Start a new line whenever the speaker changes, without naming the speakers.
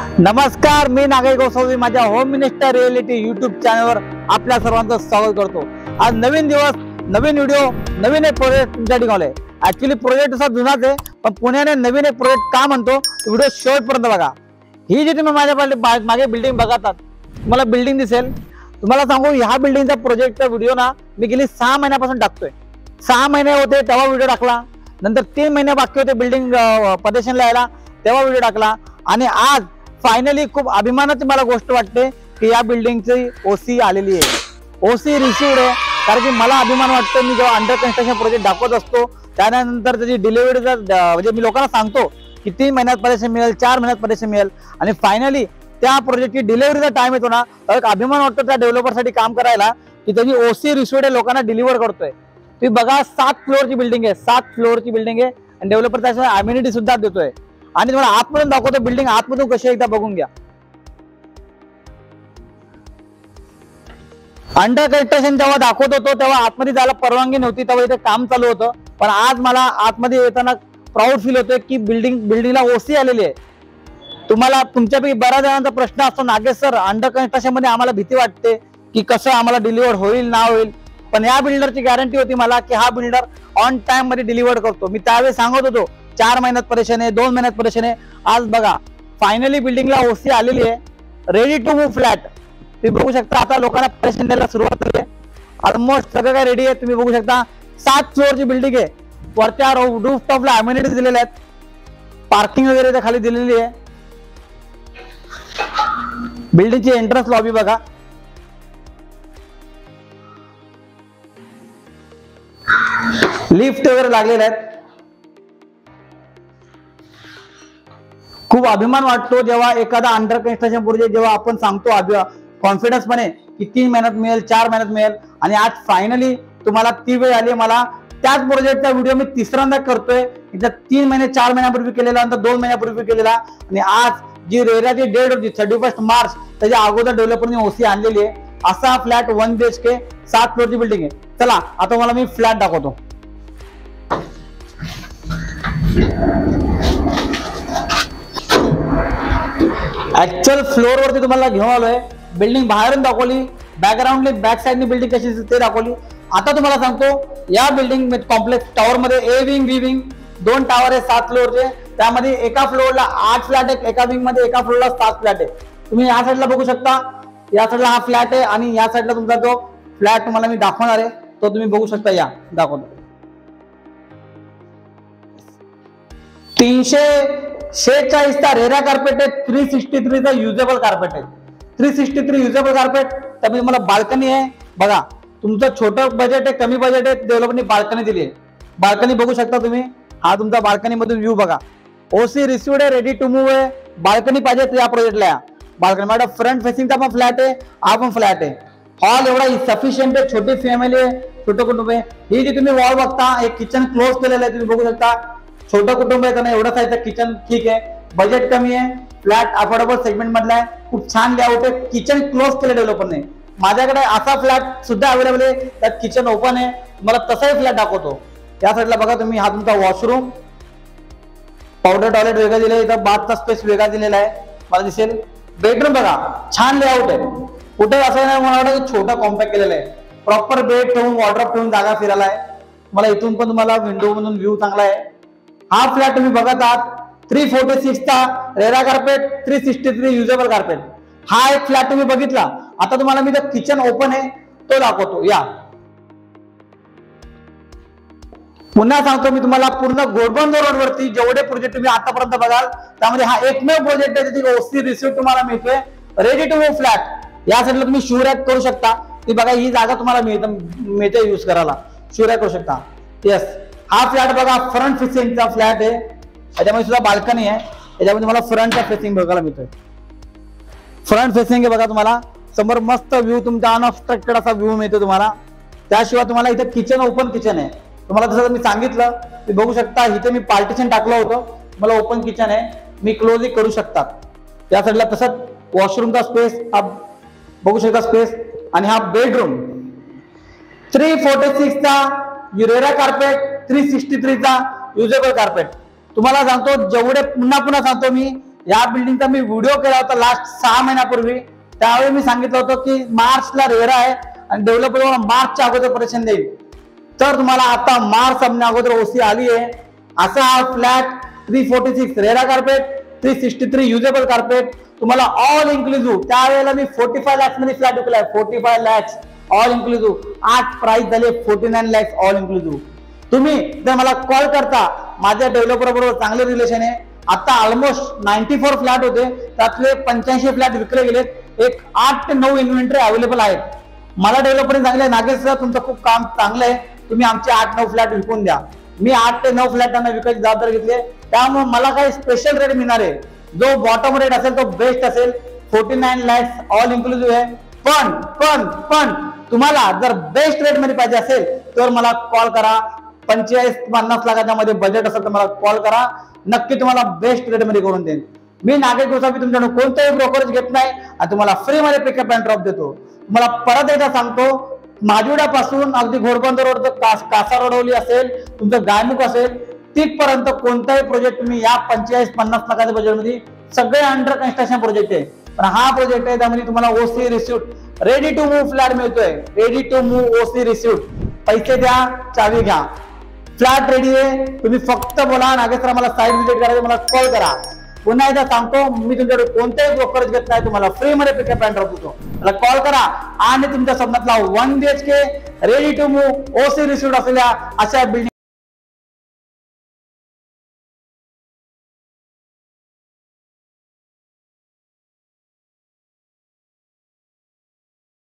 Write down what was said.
नमस्कार, मी नागेश गोसावी माझ्या home minister reality YouTube चॅनलवर आपल्या सर्वांचं स्वागत करतो। आज नवीन दिवस, नवीन व्हिडिओ, नवीन एक प्रोजेक्ट तुमच्या ठिकाणी। ऍक्च्युअली प्रोजेक्ट असा जुनाच आहे, पण पुण्याने नवीन एक प्रोजेक्ट का म्हणतो व्हिडिओ शेवटपर्यंत बघा। ही जी तुम्ही माझ्या मागे बिल्डिंग बघतात, तुम्हाला बिल्डिंग दिसेल। तुम्हाला सांगू, ह्या बिल्डिंगचा प्रोजेक्टचा व्हिडिओ ना मी गेली 6 महिन्यापासून टाकतोय। 6 महिने होते तेव्हा व्हिडिओ टाकला, नंतर 3 महिने बाकी होते बिल्डिंग प्रदर्शनला यायला तेव्हा व्हिडिओ टाकला, आणि आज फायनली खूप अभिमानाची मला गोष्ट वाटते की या बिल्डिंगची ओसी आलेली आहे, ओसी रिसिव्ड आहे। कारण की मला अभिमान वाटतो, मी जेव्हा अंडर कन्स्ट्रक्शन प्रोजेक्ट दाखवत असतो त्यानंतर त्याची डिलिव्हरीचा म्हणजे मी लोकांना सांगतो की 3 महिन्यात पैसे मिळेल, 4 महिन्यात पैसे मिळेल, आणि फायनली त्या प्रोजेक्टची डिलिव्हरीचा टाइम येतो ना, तर एक अभिमान वाटतो त्या डेव्हलपरसाठी काम करायला की त्याची ओसी रिसिव्ड लोकांना डिलिव्हर करतोय। तुम्ही बघा, 7 फ्लोअरची बिल्डिंग आहे, 7 फ्लोअरची बिल्डिंग आहे, आणि डेव्हलपर त्याशिवाय अम्युनिटी सुद्धा देतोय। आणि तुम्हाला आतमधून दाखवतो बिल्डिंग आतमधून कशी एकदा बघून घ्या। अंडर कन्स्ट्रक्शन जेव्हा दाखवत होतो तेव्हा आतमध्ये जायला परवानगी नव्हती, तेव्हा इथे काम चालू होतं, पण आज मला आतमध्ये येताना प्राऊड फील होतोय की बिल्डिंगला ओसी आलेली आहे। तुम्हाला तुमच्यापैकी बऱ्याच जणांचा प्रश्न असतो, नागेश सर अंडर कन्स्ट्रक्शन मध्ये आम्हाला भीती वाटते की कसं आम्हाला डिलिव्हर होईल ना होईल, पण या बिल्डरची गॅरंटी होती मला की हा बिल्डर ऑन टाइम मध्ये डिलिव्हर करतो। मी त्यावेळेस सांगत होतो 4 महिन्यात परेशान आहे, 2 महिन्यात परेशान आहे। आज बघा फायनली बिल्डिंगला ओसी आलेली आहे, रेडी टू मूव फ्लॅट। तुम्ही बघू शकता आता लोकांना परेशान द्यायला सुरुवात झाली आहे, ऑलमोस्ट सगळं काय रेडी आहे। तुम्ही बघू शकता 7 फ्लोअरची बिल्डिंग आहे, वरच्या रूफ टॉपला अम्युनिटीज दिलेल्या आहेत, पार्किंग वगैरे त्या खाली दिलेली आहे। बिल्डिंगची एंट्रन्स लॉबी बघा, लिफ्ट वगैरे लागलेले आहेत। खूप अभिमान वाटतो जेव्हा एखादा अंडर कन्स्ट्रक्शन प्रोजेक्ट जेव्हा आपण सांगतो कॉन्फिडन्स मध्ये की 3 महिन्यात मिळेल, 4 महिन्यात मिळेल, आणि आज फायनली तुम्हाला ती वेळ आली। मला त्याच प्रोजेक्टचा व्हिडिओ मी तिसऱ्यांदा करतोय, एकदा 3 महिने 4 महिन्यापूर्वी केलेला, नंतर 2 महिन्यापूर्वी केलेला, आणि आज जी रेराची डेट होती 31 मार्च त्याच्या अगोदर डेव्हलपरने ओसी आणलेली आहे। असा फ्लॅट 1 BHK 7 फ्लोअरची बिल्डिंग आहे। चला आता मला मी फ्लॅट दाखवतो। ऍक्च्युअल फ्लोअर वरती तुम्हाला घेऊन आलोय, बिल्डिंग बाहेरून दाखवली, बॅकग्राऊंडली बॅक साइडनी बिल्डिंग कशी ते दाखवली। आता तुम्हाला सांगतो या बिल्डिंग कॉम्प्लेक्स टॉवर मध्ये A wing B wing 2 tower आहे 7 फ्लोअरचे, त्यामध्ये एका फ्लोअरला 8 फ्लॅट आहे, एका विंग मध्ये एका फ्लोअरला 7 फ्लॅट आहे। तुम्ही या साईडला बघू शकता, या साईडला हा फ्लॅट आहे, आणि या साईडला तुमचा जो फ्लॅट तुम्हाला मी दाखवणार आहे तो तुम्ही बघू शकता, या दाखवतो। 346 चा रेरा कार्पेट आहे, 363 चा युजेबल कार्पेट आहे, 363 युजेबल कार्पेट। त्यामध्ये तुम्हाला बाल्कनी आहे बघा, तुमचं छोटं बजेट आहे, कमी बजेट आहे, डेव्हलपरने बाल्कनी दिली आहे। बाल्कनी बघू शकता तुम्ही, हा तुमचा बाल्कनी मधून व्ह्यू बघा। ओसी रिसिव्ड आहे, रेडी टू मूव्ह आहे, बाल्कनी पाहिजे तर या प्रोजेक्टला या। बाल्कनी मॅडम फ्रंट फेसिंगचा पण फ्लॅट आहे, हा पण फ्लॅट आहे। हॉल एवढा सफिशियंट आहे, छोटी फॅमिली आहे, छोटं कुटुंब आहे। ही जी तुम्ही वॉल बघता, एक किचन क्लोज केलेलं आहे, तुम्ही बघू शकता। छोटं कुटुंब आहे त्यांना एवढं साईजचं किचन ठीक आहे, बजेट कमी आहे, फ्लॅट अफोर्डेबल सेगमेंट मधला आहे, खूप छान लेआउट आहे, किचन क्लोज केलं डेव्हलपरने। माझ्याकडे असा फ्लॅट सुद्धा अवेलेबल आहे, त्यात किचन ओपन आहे, मला तसाही फ्लॅट दाखवतो। या साईडला बघा तुम्ही, हा तुमचा वॉशरूम, पावडर टॉयलेट वेगळं दिलं, इथं बाथचा स्पेस वेगळा दिलेला आहे, मला दिसेल। बेडरूम बघा, छान लेआउट आहे, कुठे असं नाही मला वाटतं छोटा कॉम्पॅक्ट केलेला आहे, प्रॉपर बेड ठेवून वॉर्डरोब ठेवून जागा फिरायला आहे। मला इथून पण तुम्हाला विंडो मधून व्ह्यू चांगला आहे। हा फ्लॅट तुम्ही बघत आहात, 346 चा रेरा कार्पेट, 363 युजेबल कार्पेट। हा एक फ्लॅट तुम्ही बघितला। आता तुम्हाला मी जो किचन ओपन आहे तो दाखवतो, या। पुन्हा सांगतो मी तुम्हाला, पूर्ण घोडबंदर रोड वरती जेवढे प्रोजेक्ट तुम्ही आतापर्यंत बघाल त्यामध्ये हा एकमेव प्रोजेक्ट आहे जिथे ओसी रिसिव्ह तुम्हाला मिळतोय, रेडी टू मूव्ह फ्लॅट। या साईडला तुम्ही शूरॅक करू शकता, ती बघा ही जागा तुम्हाला मिळते यूज करायला, शूरॅक करू शकता। येस, हा फ्लॅट बघा फ्रंट फेसिंगचा फ्लॅट आहे, याच्यामध्ये सुद्धा बाल्कनी आहे, याच्यामध्ये तुम्हाला फ्रंटचा फेसिंग बघायला मिळतोय। फ्रंट फेसिंग आहे बघा, तुम्हाला समोर मस्त व्ह्यू, तुमचा अनऑब्स्ट्रक्टेड असा व्ह्यू मिळतो तुम्हाला। त्याशिवाय तुम्हाला इथे किचन ओपन किचन आहे, तुम्हाला जसं मी सांगितलं तुम्ही बघू शकता, इथे मी पार्टिशन टाकलं होतं, मला ओपन किचन आहे, मी क्लोजही करू शकतात। त्या साईडला तसंच वॉशरूमचा स्पेस हा बघू शकता स्पेस, आणि हा बेडरूम 346 चा युरेरा कार्पेट, 363 चा युजेबल कार्पेट। तुम्हाला सांगतो, जेवढे पुन्हा सांगतो मी, या बिल्डिंगचा मी व्हिडिओ केला होता लास्ट 6 महिन्यापूर्वी. त्यावेळी मी सांगितलं होतं की मार्चला रेरा आहे आणि डेव्हलपर मार्चच्या अगोदर परेशन देईल. तर तुम्हाला आता मार्च संपण्या अगोदर ओसी आली आहे. असा हा flat 346 RERA carpet, 363 usable carpet, तुम्हाला ऑल इन्क्लुझिव्ह. त्यावेळेला मी 45 लाख मध्ये फ्लॅट विकलाय. 45 lakh all inclusive. आज प्राइस झाले 49 लाख ऑल इन्क्लुझिव्ह. तुम्ही जर मला कॉल करता, माझ्या डेव्हलपर बरोबर चांगले रिलेशन आहे. आता ऑलमोस्ट 94 फ्लॅट होते, त्यातले 85 फ्लॅट विकले गेलेत. एक 8 ते 9 इन्व्हेंटरी अवेलेबल आहेत. मला डेव्हलपरने सांगितलं नागेश सर तुमचं खूप काम चांगलं आहे, तुम्ही आमचे 8-9 फ्लॅट विकून द्या. मी 8 ते 9 फ्लॅट त्यांना विकायची जबाबदारी घेतली. त्यामुळे मला काही स्पेशल रेट मिळणार आहे. जो बॉटम रेट असेल तो बेस्ट असेल. 49 लाख ऑल इन्क्लुझिव्ह आहे. पण तुम्हाला जर बेस्ट रेट मध्ये पाहिजे असेल तर मला कॉल करा. 45-50 लाखाच्या मध्ये बजेट असेल तर मला कॉल करा. नक्की तुम्हाला बेस्ट रेट मध्ये करून देईन. मी नागेश गोसावी तुमच्याकडून कोणताही ब्रोकरेज घेत नाही आणि तुम्हाला फ्री मध्ये पिकअप अँड ड्रॉप देतो. तुम्हाला परत एकदा सांगतो, माजिवड्यापासून अगदी घोडबंदर रोड, कासा रोडवली असेल, तुमचं गायमुख असेल, तिथपर्यंत कोणताही प्रोजेक्ट तुम्ही या 45-50 लाखाच्या बजेटमध्ये सगळे अंडर कन्स्ट्रक्शन प्रोजेक्ट आहे. पण हा प्रोजेक्ट आहे त्यामध्ये तुम्हाला OC receipt ready to move flat मिळतोय. Ready to move OC receipt. पैसे द्या, चावी घ्या. फ्लॅट रेडी आहे. तुम्ही फक्त बोला नागेश सर मला साईट व्हिजिट करायचं, मला कॉल करा. पुन्हा एकदा सांगतो, मी तुमच्याकडे कोणत्याही ब्रोकरेज घेत नाही. तुम्हाला फ्री मध्ये पिकअप अँड ड्रॉप देतो. मला कॉल करा आणि तुमच्या स्वप्नातला 1 BHK ready to move OC receipt असलेल्या अशा बिल्डिंग